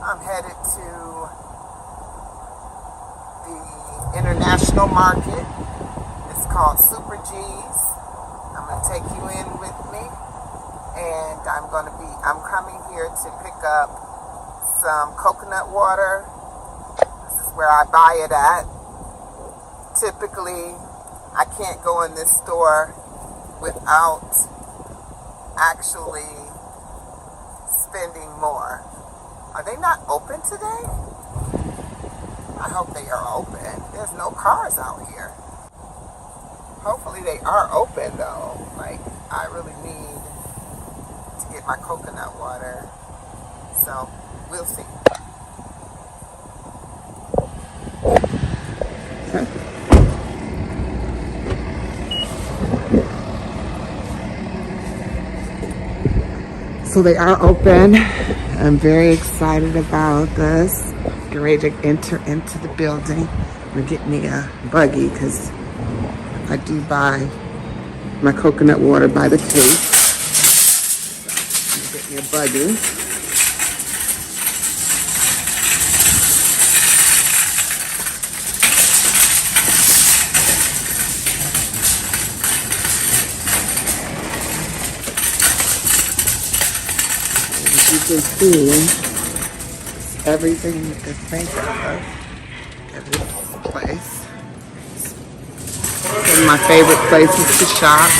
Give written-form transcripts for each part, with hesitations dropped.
I'm headed to the international market. It's called Super G's. I'm going to take you in with me, and I'm coming here to pick up some coconut water. This is where I buy it at. Typically, I can't go in this store without actually spending more. Are they not open today? I hope they are open. There's no cars out here. Hopefully they are open though. Like, I really need to get my coconut water. So, we'll see. So they are open. I'm very excited about this. Getting ready to enter into the building. I'm gonna get me a buggy because I do buy my coconut water by the case. So I'm gonna get me a buggy. You can see everything you can think of at this place. One of my favorite places to shop.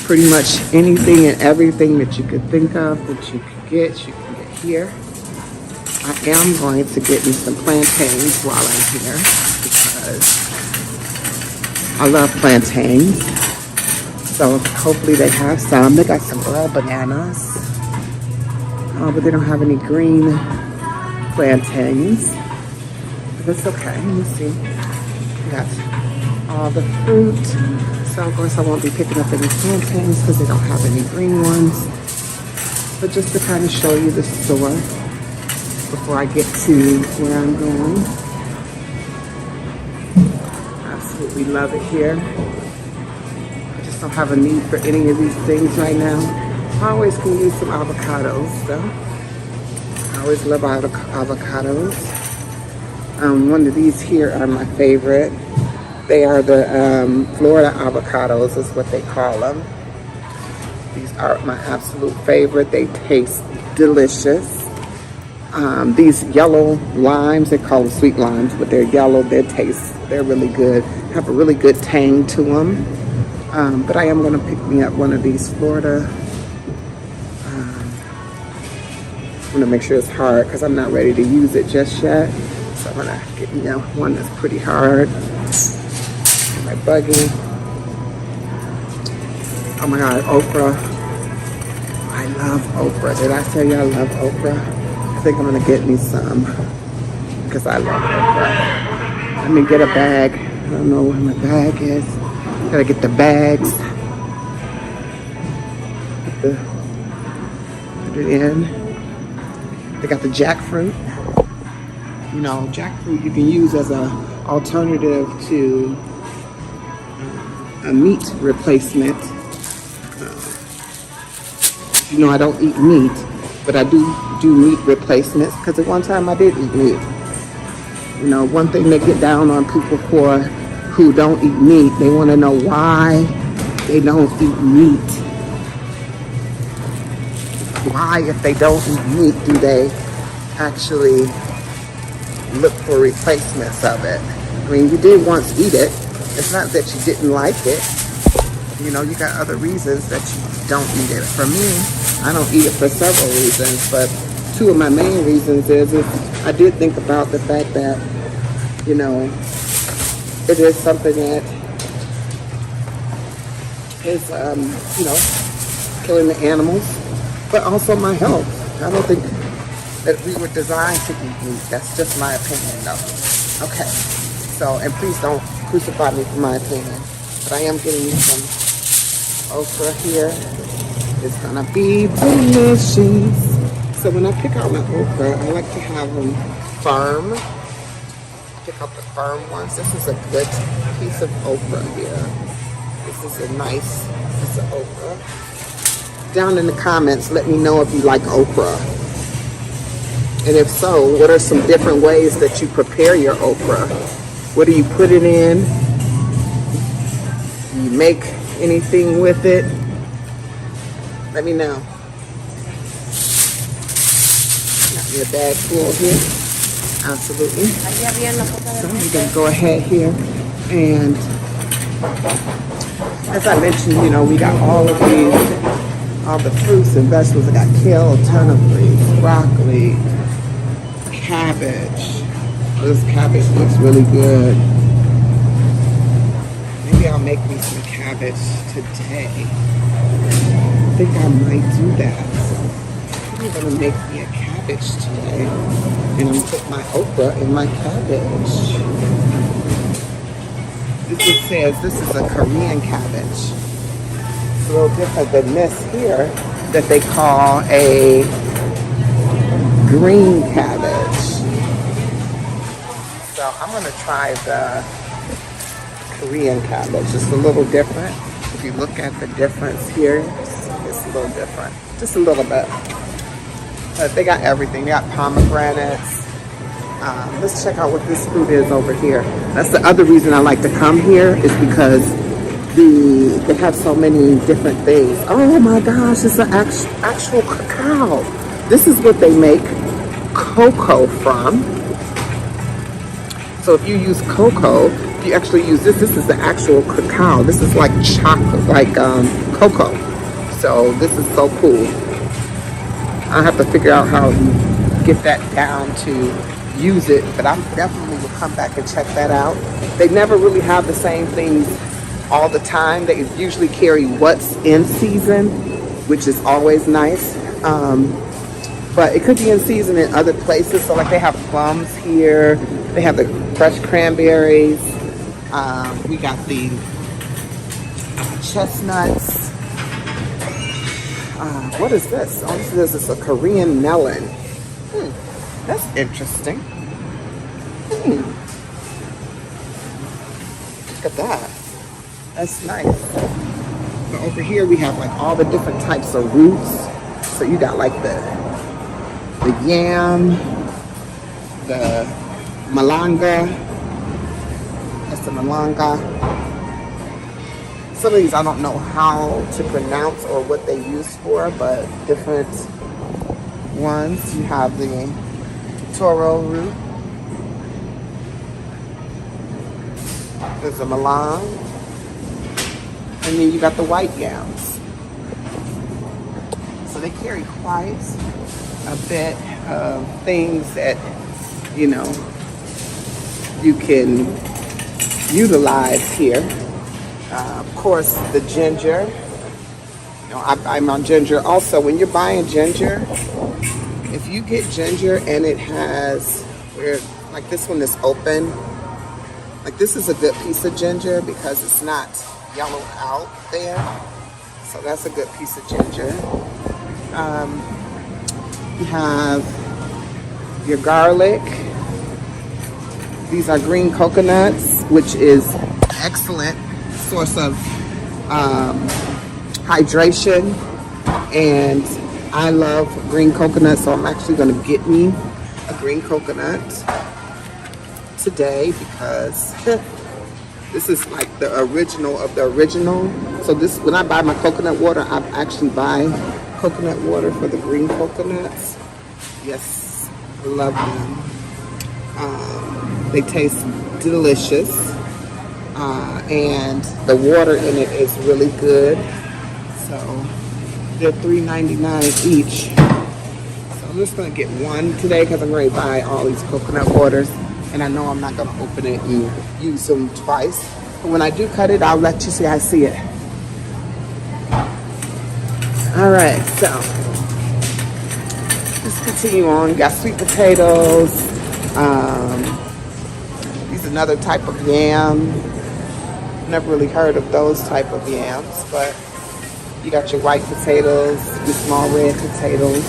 Pretty much anything and everything that you could think of that you can get here. I am going to get me some plantains while I'm here because I love plantains. So hopefully they have some. They got some raw bananas. But they don't have any green plantains. But that's okay. Let me see. We got all the fruit. So of course I won't be picking up any plantains because they don't have any green ones. But just to kind of show you the store before I get to where I'm going. Absolutely love it here. I just don't have a need for any of these things right now. I always can use some avocados though. I always love avocados. One of these here are my favorite. They are the Florida avocados is what they call them. These are my absolute favorite. They taste delicious. These yellow limes, they call them sweet limes, but they're yellow. They're really good. Have a really good tang to them. But I am gonna pick me up one of these Florida. I'm gonna make sure it's hard because I'm not ready to use it just yet. So I'm gonna get one that's pretty hard. My buggy. Oh my God, okra. I love okra. Did I tell you I love okra? I think I'm gonna get me some because I love okra. Let me get a bag. I don't know where my bag is. Gotta get the bags. Put it in. They got the jackfruit. You know, jackfruit you can use as an alternative to a meat replacement. You know, I don't eat meat, but I do meat replacements because at one time I did eat meat. You know, one thing they get down on people for who don't eat meat, they want to know why they don't eat meat. Why, if they don't eat meat, do they actually look for replacements of it? I mean, you did once eat it. It's not that you didn't like it. You know, you got other reasons that you don't eat it. For me, I don't eat it for several reasons, but two of my main reasons is I did think about the fact that, you know, it is something that is, you know, killing the animals. But also my health. I don't think that we were designed to eat meat. That's just my opinion though. Okay. So, and please don't crucify me for my opinion. But I am getting some okra here. It's gonna be delicious. So when I pick out my okra, I like to have them firm. Pick out the firm ones. This is a good piece of okra here. This is a nice piece of okra. Down in the comments, let me know if you like okra. And if so, what are some different ways that you prepare your okra? What do you put it in? Do you make anything with it? Let me know. Got me a bag full here. Absolutely. So I'm going to go ahead here. And as I mentioned, you know, we got all of these, all the fruits and vegetables. I got kale, turnip leaves, broccoli, cabbage. This cabbage looks really good. Maybe I'll make me some cabbage today. I think I might do that. So I'm gonna make me a cabbage today. And I'm gonna put my okra in my cabbage. This says this is a Korean cabbage. It's a little different than this here that they call a green cabbage. So I'm gonna try the Korean cabbage. It's a little different. If you look at the difference here, it's a little different. Just a little bit. But they got everything. They got pomegranates. Let's check out what this fruit is over here. That's the other reason I like to come here, is because they have so many different things. Oh my gosh, it's an actual cacao. This is what they make cocoa from. So if you use cocoa, if you actually use this is the actual cacao. This is like chocolate, like cocoa. So this is so cool. I have to figure out how to get that down to use it, but I definitely will come back and check that out. They never really have the same things all the time. They usually carry what's in season, which is always nice. But it could be in season in other places. So like they have plums here. They have the fresh cranberries. We got the chestnuts. What is this? Oh, this is a Korean melon. That's interesting. Look at that. That's nice. But over here we have like all the different types of roots. So you got like the yam, the malanga. That's the malanga. Some of these I don't know how to pronounce or what they use for, but different ones. You have the toro root. There's a malang. And then you got the white yams. So they carry quite a bit of things that, you know, you can utilize here. Of course, the ginger. You know, I'm on ginger. Also, when you're buying ginger, if you get ginger and it has, where like this one is open, like this is a good piece of ginger because it's not yellowed out there. So that's a good piece of ginger. You have your garlic. These are green coconuts, which is excellent source of hydration, and I love green coconut, so I'm actually going to get me a green coconut today because this is like the original of the original. So this, when I buy my coconut water, I actually buy coconut water for the green coconuts. Yes, I love them. They taste delicious. And the water in it is really good. So they're $3.99 each. So I'm just gonna get one today because I'm going to buy all these coconut waters, and I know I'm not gonna open it and use them twice. But when I do cut it, I'll let you see I see it. All right, so let's continue on. Got sweet potatoes. These are another type of yam. Never really heard of those type of yams, but you got your white potatoes, your small red potatoes.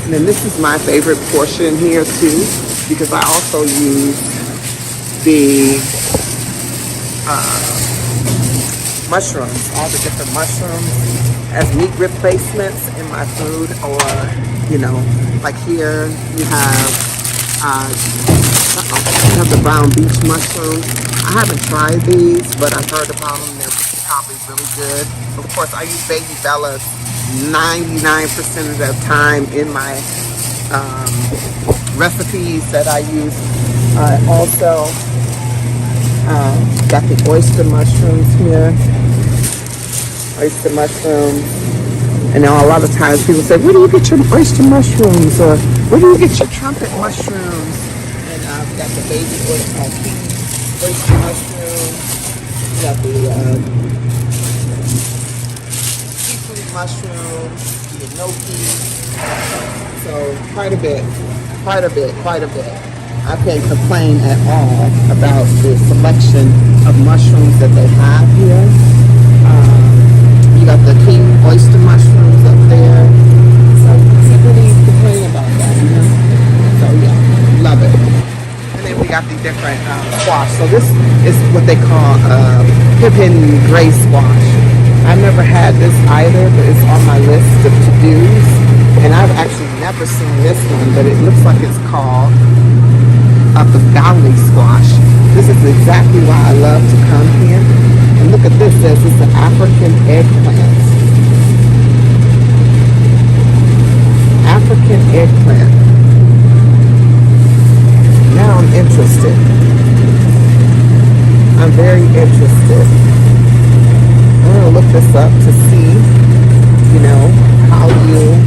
And then this is my favorite portion here too, because I also use the mushrooms, all the different mushrooms as meat replacements in my food, or, you know, like here you have, you have the brown beach mushrooms. I haven't tried these, but I've heard about them. They're probably really good. Of course, I use Baby Bella's 99% of the time in my recipes that I use. I also got the oyster mushrooms here. Oyster mushrooms. And now a lot of times people say, where do you get your oyster mushrooms? Or where do you get your trumpet mushrooms? And I've got the baby oyster mushrooms. Got the seafood mushrooms, the enoki. So quite a bit. I can't complain at all about the selection of mushrooms that they have here. You got the king oyster mushrooms up there. So you can't really complain about that, you know? So yeah, love it. And then we got the different squash. So this is what they call Pippin gray squash. I've never had this either, but it's on my list of to-dos. And I've actually never seen this one, but it looks like it's called the valley squash. This is exactly why I love to come here. And look at this, this is the African eggplant. African eggplant. Now I'm interested. I'm very interested. I'm gonna look this up to see, you know, how you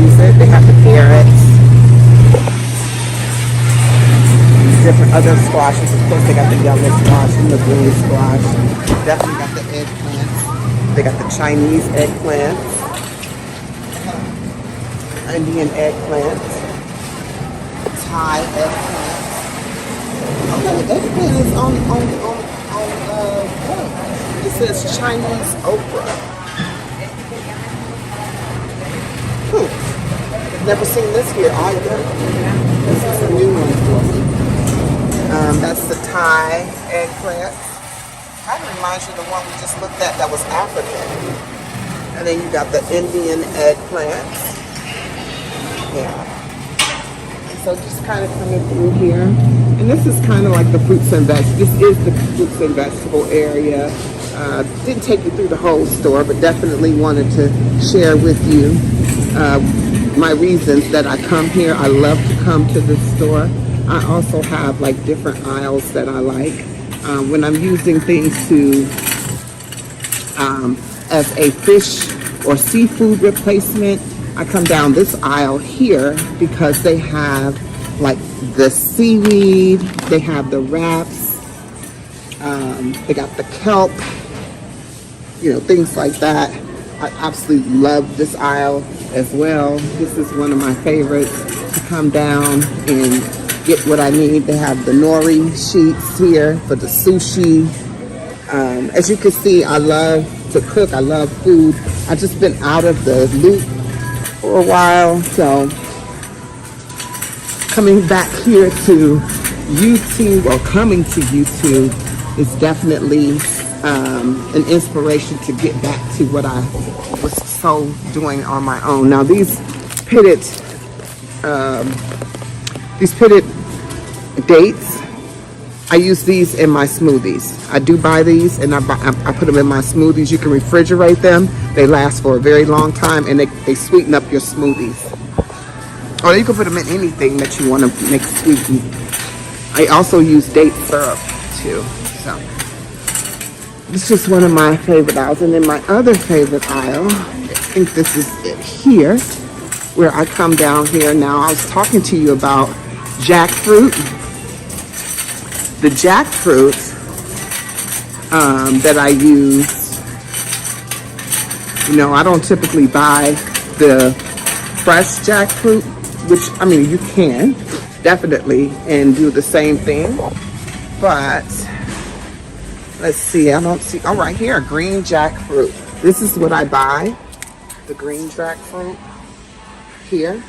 use it. They have the carrots. Different other squashes. Of course, they got the yellow squash and the green squash. Definitely got the eggplants. They got the Chinese eggplants, Indian eggplants, Thai eggplants. Okay, the eggplant is on it says Chinese okra. Never seen this here either. This is a new one for me. That's the Thai eggplant. Kind of reminds you of the one we just looked at that was African. And then you got the Indian eggplants. Yeah. So just kind of coming through here. And this is kind of like the fruits and vegetables. This is the fruits and vegetable area. Didn't take you through the whole store, but definitely wanted to share with you my reasons that I come here. I love to come to this store. I also have like different aisles that I like. When I'm using things to as a fish or seafood replacement, I come down this aisle here because they have like the seaweed, they have the wraps, they got the kelp, you know, things like that. I absolutely love this aisle as well. This is one of my favorites to come down and get what I need. They have the nori sheets here for the sushi. As you can see, I love to cook. I love food. I've just been out of the loop for a while, so coming back here to YouTube, or coming to YouTube, is definitely an inspiration to get back to what I was so doing on my own. Now these pitted dates, I use these in my smoothies. I do buy these and I put them in my smoothies. You can refrigerate them. They last for a very long time, and they sweeten up your smoothies. Or you can put them in anything that you want to make sweeten. I also use date syrup too. So it's just one of my favorite aisles. And then my other favorite aisle, I think this is it here, where I come down here. Now I was talking to you about jackfruit. The jackfruit that I use, you know, I don't typically buy the fresh jackfruit, which, I mean, you can definitely and do the same thing, but let's see, I don't see, oh, right here, green jackfruit. This is what I buy, the green jackfruit here.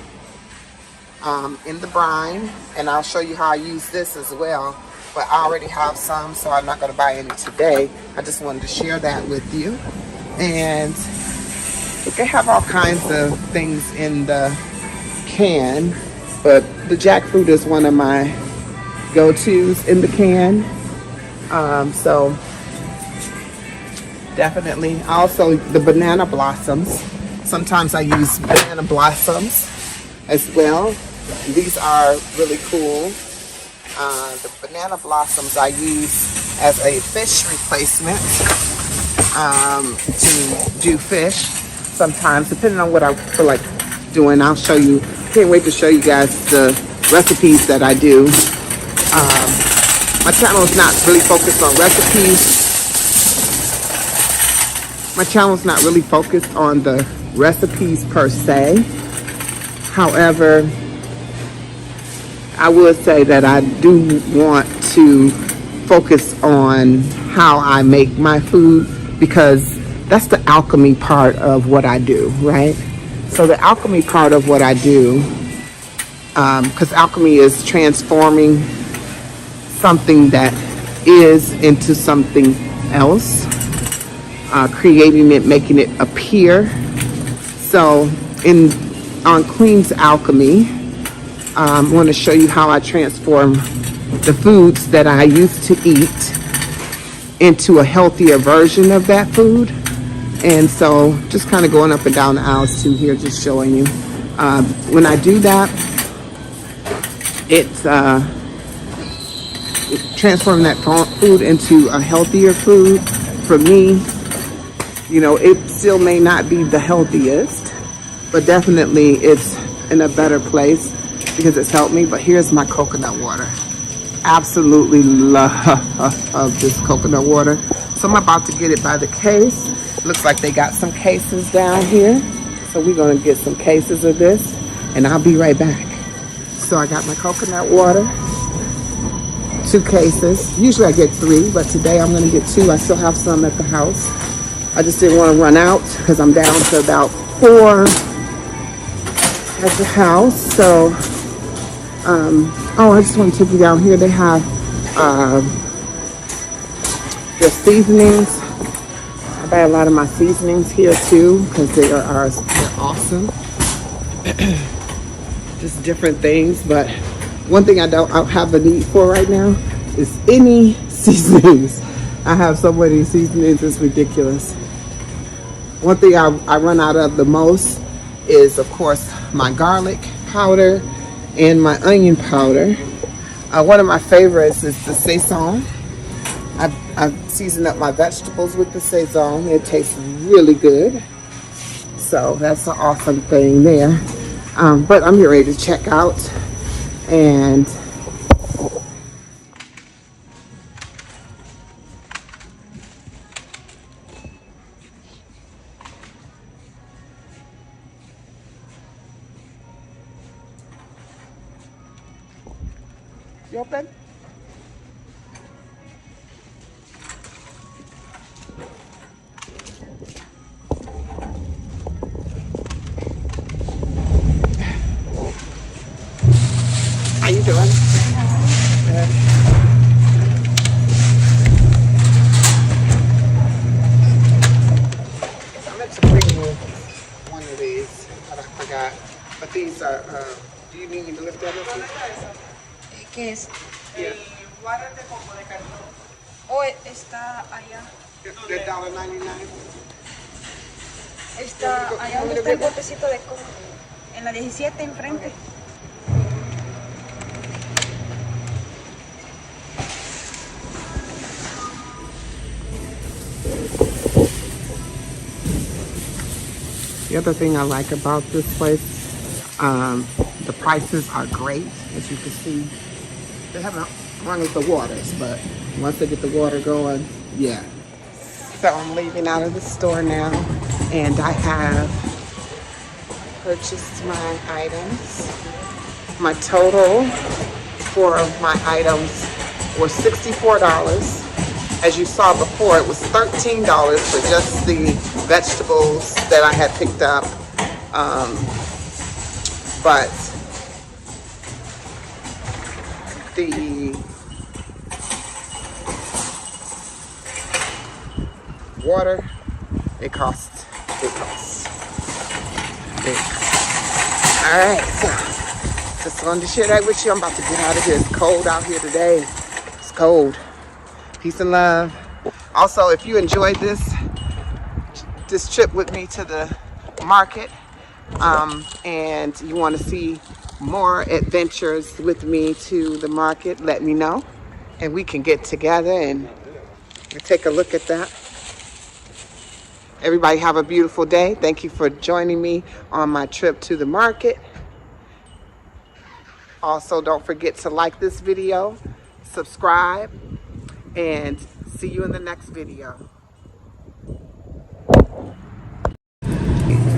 In the brine, and I'll show you how I use this as well. but I already have some, so I'm not going to buy any today. I just wanted to share that with you. And they have all kinds of things in the can, but the jackfruit is one of my go-tos in the can. So definitely. Also, the banana blossoms. Sometimes I use banana blossoms as well. These are really cool. The banana blossoms I use as a fish replacement to do fish sometimes, depending on what I feel like doing. I'll show you. Can't wait to show you guys the recipes that I do. My channel is not really focused on recipes. My channel is not really focused on the recipes per se. However, I would say that I do want to focus on how I make my food, because that's the alchemy part of what I do, right? So the alchemy part of what I do, because alchemy is transforming something that is into something else, creating it, making it appear. So on Queen's Alchemy, I want to show you how I transform the foods that I used to eat into a healthier version of that food. And so just kind of going up and down the aisles too here, just showing you. When I do that, it's transforming that food into a healthier food. For me, you know, it still may not be the healthiest, but definitely it's in a better place because it's helped me. But here's my coconut water. Absolutely love this coconut water. So I'm about to get it by the case. Looks like they got some cases down here. So we're gonna get some cases of this and I'll be right back. So I got my coconut water, 2 cases. Usually I get 3, but today I'm gonna get 2. I still have some at the house. I just didn't want to run out because I'm down to about 4 at the house. So, oh, I just want to take you down here. They have the seasonings. I buy a lot of my seasonings here too because they're awesome. Just different things, but one thing I don't have a need for right now is any seasonings. I have so many seasonings, it's ridiculous. One thing I run out of the most is, of course, my garlic powder and my onion powder. One of my favorites is the Saison. I've seasoned up my vegetables with the Saison. It tastes really good. So that's an awesome thing there. But I'm here ready to check out. And you open? How you doing? Good. I meant to bring you one of these, but I forgot. But these are, do you need me to lift that up? ¿Qué es? Yeah. Oh, está allá. The $1.99. Está allá donde está el botecito de coco. En la 17 enfrente. The other thing I like about this place, the prices are great. As you can see, they haven't run with the waters, but once they get the water going, yeah. So I'm leaving out of the store now, and I have purchased my items. My total for my items was $64. As you saw before, it was $13 for just the vegetables that I had picked up. But the water. It costs. All right, so just wanted to share that with you. I'm about to get out of here. It's cold out here today. It's cold. Peace and love. Also, if you enjoyed this trip with me to the market, and you want to see more adventures with me to the market, let me know, and we can get together and take a look at that. Everybody have a beautiful day. Thank you for joining me on my trip to the market. Also, don't forget to like this video, subscribe, and see you in the next video.